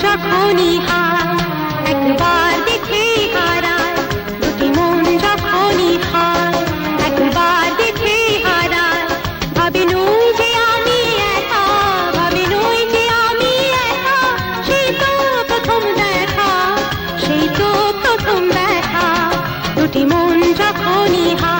যখনই হায় একবার দেখে হারায়, দুটি মন যখনই হায় একবার দেখে হারায়, ভাবে নই যে আমি একা, ভাবে নই যে আমি একা, সেই তো প্রথম দেখা, সেই তো প্রথম দেখা, দুটি মন যখনই হায়।